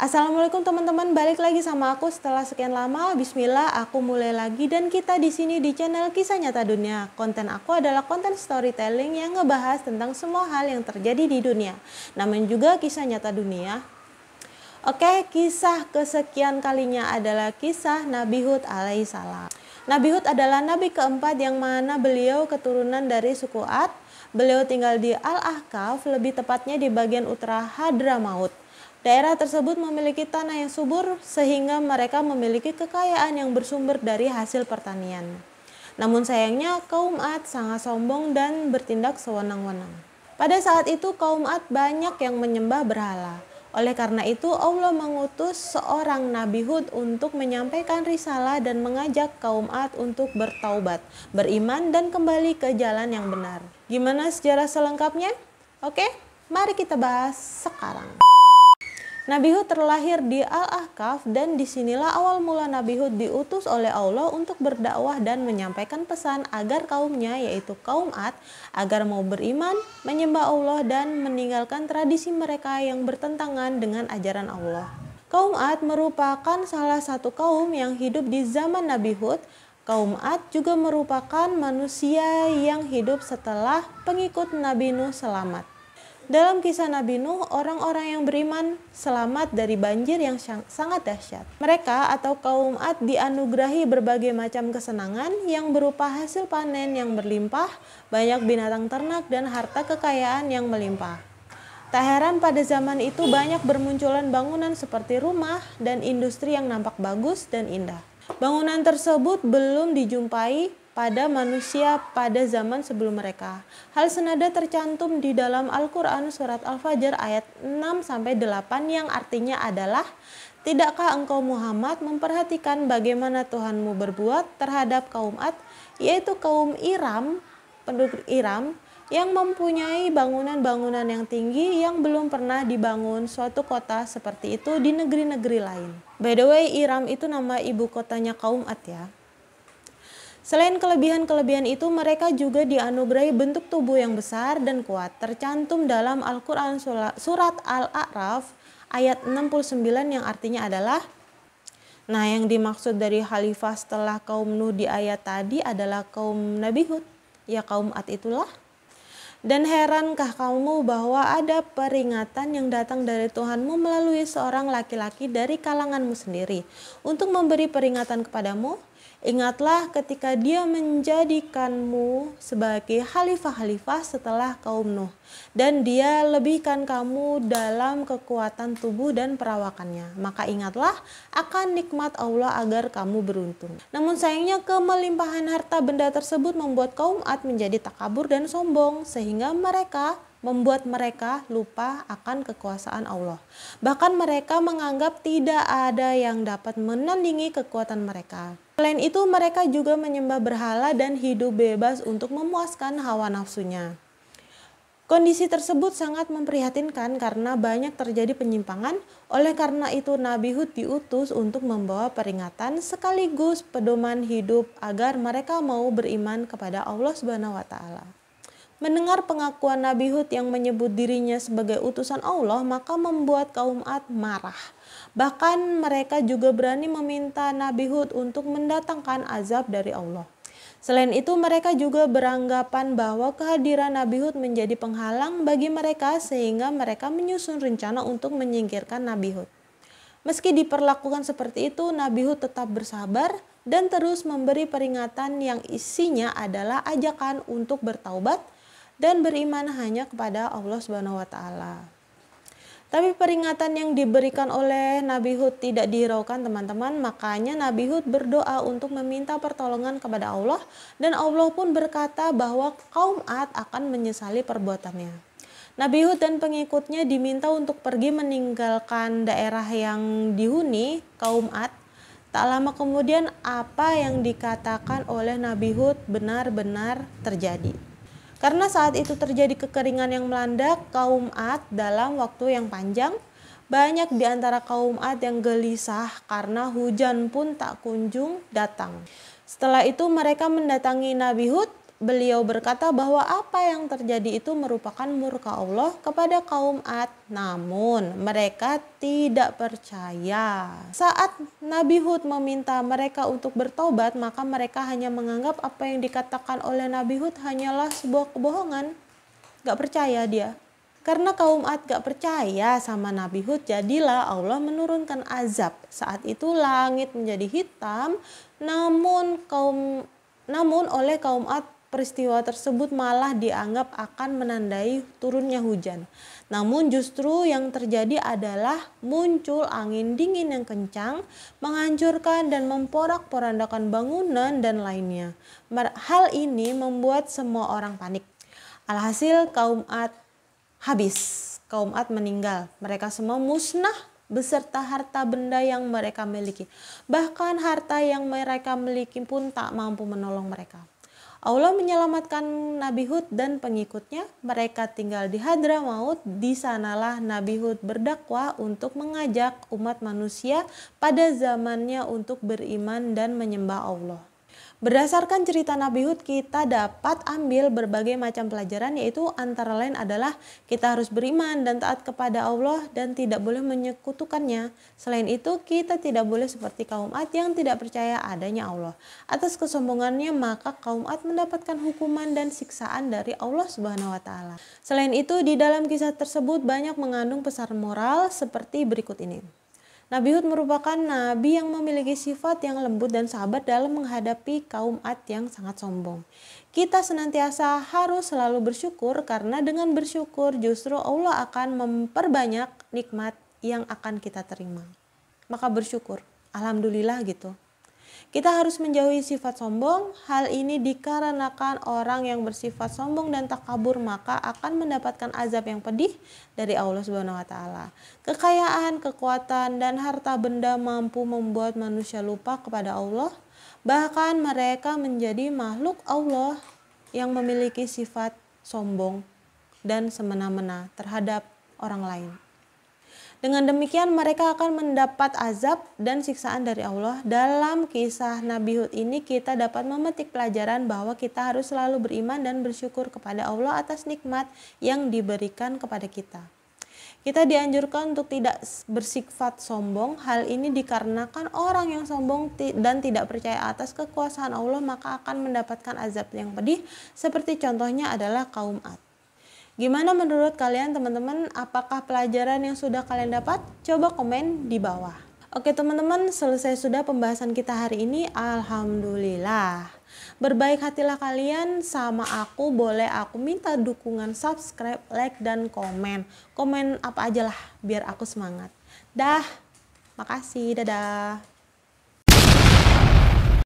Assalamualaikum teman-teman, balik lagi sama aku setelah sekian lama. Bismillah, aku mulai lagi dan kita di sini di channel Kisah Nyata Dunia. Konten aku adalah konten storytelling yang ngebahas tentang semua hal yang terjadi di dunia. Namanya juga Kisah Nyata Dunia. Oke, kisah kesekian kalinya adalah kisah Nabi Hud alaihissalam. Nabi Hud adalah nabi keempat yang mana beliau keturunan dari suku Ad. Beliau tinggal di Al-Ahqaf, lebih tepatnya di bagian utara Hadramaut. Daerah tersebut memiliki tanah yang subur sehingga mereka memiliki kekayaan yang bersumber dari hasil pertanian. Namun sayangnya kaum Ad sangat sombong dan bertindak sewenang-wenang. Pada saat itu kaum Ad banyak yang menyembah berhala. Oleh karena itu Allah mengutus seorang Nabi Hud untuk menyampaikan risalah dan mengajak kaum Ad untuk bertaubat, beriman dan kembali ke jalan yang benar. Gimana sejarah selengkapnya? Oke, mari kita bahas sekarang. Nabi Hud terlahir di Al-Ahqaf dan disinilah awal mula Nabi Hud diutus oleh Allah untuk berdakwah dan menyampaikan pesan agar kaumnya yaitu kaum Ad agar mau beriman, menyembah Allah dan meninggalkan tradisi mereka yang bertentangan dengan ajaran Allah. Kaum Ad merupakan salah satu kaum yang hidup di zaman Nabi Hud. Kaum Ad juga merupakan manusia yang hidup setelah pengikut Nabi Nuh selamat. Dalam kisah Nabi Nuh, orang-orang yang beriman selamat dari banjir yang sangat dahsyat. Mereka atau kaum Ad dianugerahi berbagai macam kesenangan yang berupa hasil panen yang berlimpah, banyak binatang ternak dan harta kekayaan yang melimpah. Tak heran pada zaman itu banyak bermunculan bangunan seperti rumah dan industri yang nampak bagus dan indah. Bangunan tersebut belum dijumpai pada manusia pada zaman sebelum mereka. Hal senada tercantum di dalam Al-Quran surat Al-Fajr ayat 6-8 yang artinya adalah, "Tidakkah engkau Muhammad memperhatikan bagaimana Tuhanmu berbuat terhadap kaum Ad, yaitu kaum Iram, penduduk Iram, yang mempunyai bangunan-bangunan yang tinggi yang belum pernah dibangun suatu kota seperti itu di negeri-negeri lain." By the way, Iram itu nama ibu kotanya kaum Ad ya. Selain kelebihan-kelebihan itu, mereka juga dianugerahi bentuk tubuh yang besar dan kuat. Tercantum dalam Al-Quran surat Al-A'raf ayat 69 yang artinya adalah, nah yang dimaksud dari khalifah setelah kaum Nuh di ayat tadi adalah kaum Nabi Hud, ya kaum Ad itulah. Dan herankah kamu bahwa ada peringatan yang datang dari Tuhanmu melalui seorang laki-laki dari kalanganmu sendiri untuk memberi peringatan kepadamu? Ingatlah ketika dia menjadikanmu sebagai khalifah-khalifah setelah kaum Nuh, dan dia lebihkan kamu dalam kekuatan tubuh dan perawakannya. Maka ingatlah akan nikmat Allah agar kamu beruntung. Namun sayangnya kemelimpahan harta benda tersebut membuat kaum Ad menjadi takabur dan sombong, sehingga membuat mereka lupa akan kekuasaan Allah. Bahkan mereka menganggap tidak ada yang dapat menandingi kekuatan mereka. Selain itu, mereka juga menyembah berhala dan hidup bebas untuk memuaskan hawa nafsunya. Kondisi tersebut sangat memprihatinkan karena banyak terjadi penyimpangan. Oleh karena itu, Nabi Hud diutus untuk membawa peringatan sekaligus pedoman hidup agar mereka mau beriman kepada Allah Subhanahu wa Ta'ala. Mendengar pengakuan Nabi Hud yang menyebut dirinya sebagai utusan Allah, maka membuat kaum Ad marah. Bahkan mereka juga berani meminta Nabi Hud untuk mendatangkan azab dari Allah. Selain itu, mereka juga beranggapan bahwa kehadiran Nabi Hud menjadi penghalang bagi mereka sehingga mereka menyusun rencana untuk menyingkirkan Nabi Hud. Meski diperlakukan seperti itu, Nabi Hud tetap bersabar dan terus memberi peringatan yang isinya adalah ajakan untuk bertaubat dan beriman hanya kepada Allah Subhanahu wa Ta'ala. Tapi peringatan yang diberikan oleh Nabi Hud tidak dihiraukan teman-teman, makanya Nabi Hud berdoa untuk meminta pertolongan kepada Allah, dan Allah pun berkata bahwa kaum Ad akan menyesali perbuatannya. Nabi Hud dan pengikutnya diminta untuk pergi meninggalkan daerah yang dihuni kaum Ad. Tak lama kemudian apa yang dikatakan oleh Nabi Hud benar-benar terjadi. Karena saat itu terjadi kekeringan yang melanda kaum Ad dalam waktu yang panjang, banyak di antara kaum Ad yang gelisah karena hujan pun tak kunjung datang. Setelah itu mereka mendatangi Nabi Hud beliau berkata bahwa apa yang terjadi itu merupakan murka Allah kepada kaum Ad, namun mereka tidak percaya. Saat Nabi Hud meminta mereka untuk bertobat, maka mereka hanya menganggap apa yang dikatakan oleh Nabi Hud hanyalah sebuah kebohongan. Gak percaya dia. Karena kaum Ad gak percaya sama Nabi Hud, jadilah Allah menurunkan azab. Saat itu langit menjadi hitam, namun oleh kaum Ad peristiwa tersebut malah dianggap akan menandai turunnya hujan. Namun justru yang terjadi adalah muncul angin dingin yang kencang, menghancurkan dan memporak-porandakan bangunan dan lainnya. Hal ini membuat semua orang panik. Alhasil kaum Ad habis, kaum Ad meninggal. Mereka semua musnah beserta harta benda yang mereka miliki. Bahkan harta yang mereka miliki pun tak mampu menolong mereka. Allah menyelamatkan Nabi Hud dan pengikutnya. Mereka tinggal di Hadramaut. Di sanalah Nabi Hud berdakwah untuk mengajak umat manusia pada zamannya untuk beriman dan menyembah Allah. Berdasarkan cerita Nabi Hud, kita dapat ambil berbagai macam pelajaran, yaitu antara lain adalah kita harus beriman dan taat kepada Allah dan tidak boleh menyekutukannya. Selain itu, kita tidak boleh seperti kaum Ad yang tidak percaya adanya Allah. Atas kesombongannya, maka kaum Ad mendapatkan hukuman dan siksaan dari Allah Subhanahu wa taala. Selain itu, di dalam kisah tersebut banyak mengandung pesan moral seperti berikut ini. Nabi Hud merupakan nabi yang memiliki sifat yang lembut dan sabar dalam menghadapi kaum Ad yang sangat sombong. Kita senantiasa harus selalu bersyukur, karena dengan bersyukur justru Allah akan memperbanyak nikmat yang akan kita terima. Maka bersyukur, alhamdulillah gitu. Kita harus menjauhi sifat sombong. Hal ini dikarenakan orang yang bersifat sombong dan takabur maka akan mendapatkan azab yang pedih dari Allah Subhanahu wa taala. Kekayaan, kekuatan, dan harta benda mampu membuat manusia lupa kepada Allah. Bahkan mereka menjadi makhluk Allah yang memiliki sifat sombong dan semena-mena terhadap orang lain. Dengan demikian mereka akan mendapat azab dan siksaan dari Allah. Dalam kisah Nabi Hud ini kita dapat memetik pelajaran bahwa kita harus selalu beriman dan bersyukur kepada Allah atas nikmat yang diberikan kepada kita. Kita dianjurkan untuk tidak bersifat sombong. Hal ini dikarenakan orang yang sombong dan tidak percaya atas kekuasaan Allah maka akan mendapatkan azab yang pedih, seperti contohnya adalah kaum Ad. Gimana menurut kalian teman-teman? Apakah pelajaran yang sudah kalian dapat? Coba komen di bawah. Oke teman-teman, selesai sudah pembahasan kita hari ini. Alhamdulillah. Berbaik hatilah kalian sama aku. Boleh aku minta dukungan subscribe, like, dan komen. Komen apa aja lah biar aku semangat. Dah, makasih, dadah.